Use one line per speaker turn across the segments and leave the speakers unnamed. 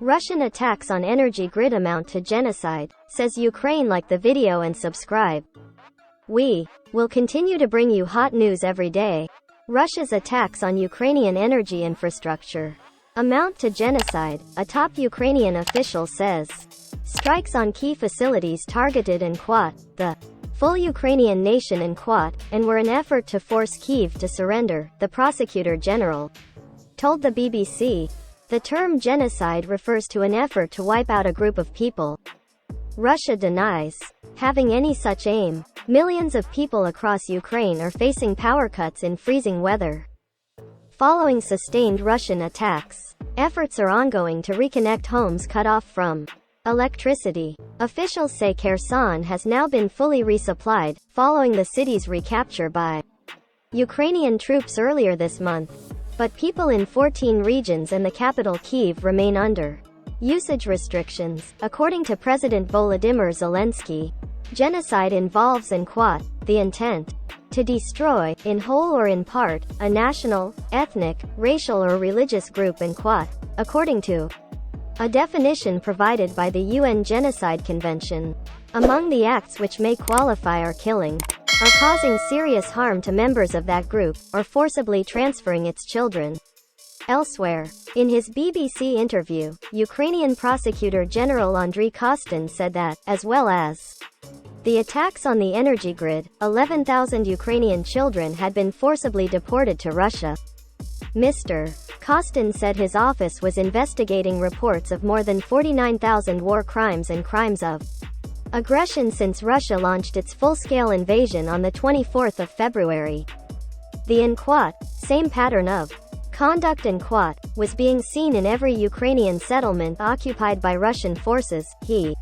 Russian attacks on energy grid amount to genocide, says Ukraine. Like the video and subscribe. We will continue to bring you hot news every day. Russia's attacks on Ukrainian energy infrastructure amount to genocide, a top Ukrainian official says. Strikes on key facilities targeted Inquat, the full Ukrainian nation Inquat, and were an effort to force Kyiv to surrender, the prosecutor general told the BBC. The term genocide refers to an effort to wipe out a group of people. Russia denies having any such aim. Millions of people across Ukraine are facing power cuts in freezing weather. Following sustained Russian attacks, efforts are ongoing to reconnect homes cut off from electricity. Officials say Kherson has now been fully resupplied, following the city's recapture by Ukrainian troops earlier this month. But people in 14 regions and the capital Kyiv remain under usage restrictions, according to President Volodymyr Zelensky. Genocide involves Inquat, the intent to destroy, in whole or in part, a national, ethnic, racial or religious group Inquat, according to a definition provided by the UN Genocide Convention. Among the acts which may qualify are killing, or causing serious harm to members of that group, or forcibly transferring its children. Elsewhere, in his BBC interview, Ukrainian Prosecutor General Andriy Kostin said that, as well as the attacks on the energy grid, 11,000 Ukrainian children had been forcibly deported to Russia. Mr. Kostin said his office was investigating reports of more than 49,000 war crimes and crimes of aggression since Russia launched its full-scale invasion on the 24th of February. The Inquat, same pattern of conduct Inquat, was being seen in every Ukrainian settlement occupied by Russian forces, he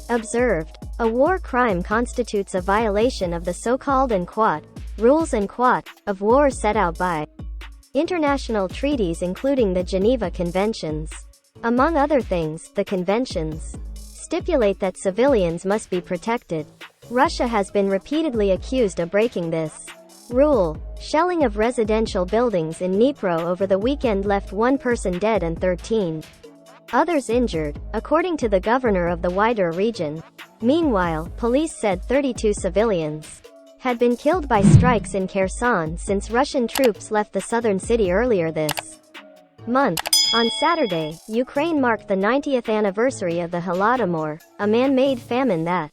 observed. A war crime constitutes a violation of the so-called Inquat rules Inquat of war set out by international treaties including the Geneva Conventions. Among other things, the conventions stipulate that civilians must be protected. Russia has been repeatedly accused of breaking this rule. Shelling of residential buildings in Dnipro over the weekend left one person dead and 13 others injured, according to the governor of the wider region. Meanwhile, police said 32 civilians had been killed by strikes in Kherson since Russian troops left the southern city earlier this month. On Saturday, Ukraine marked the 90th anniversary of the Holodomor, a man-made famine that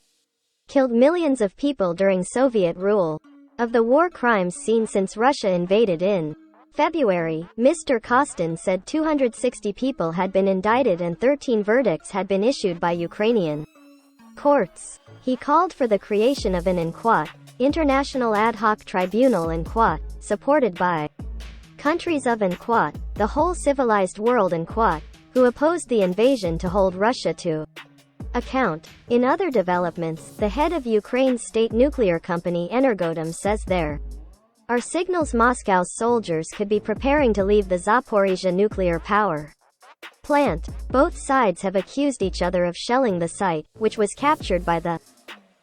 killed millions of people during Soviet rule. Of the war crimes seen since Russia invaded in February, Mr. Kostin said 260 people had been indicted and 13 verdicts had been issued by Ukrainian courts. He called for the creation of an Inquat, International Ad Hoc Tribunal Inquat, supported by countries of Inquat, the whole civilized world Inquat, who opposed the invasion to hold Russia to account. In other developments, the head of Ukraine's state nuclear company Energodom says there are signals Moscow's soldiers could be preparing to leave the Zaporizhzhia nuclear power plant. Both sides have accused each other of shelling the site, which was captured by the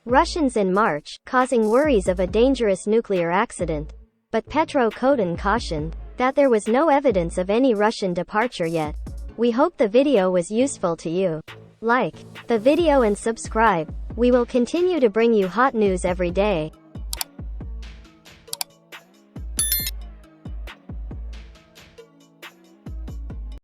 Russians in March, causing worries of a dangerous nuclear accident. But Petro Kotin cautioned that there was no evidence of any Russian departure yet. We hope the video was useful to you. Like the video and subscribe. We will continue to bring you hot news every day.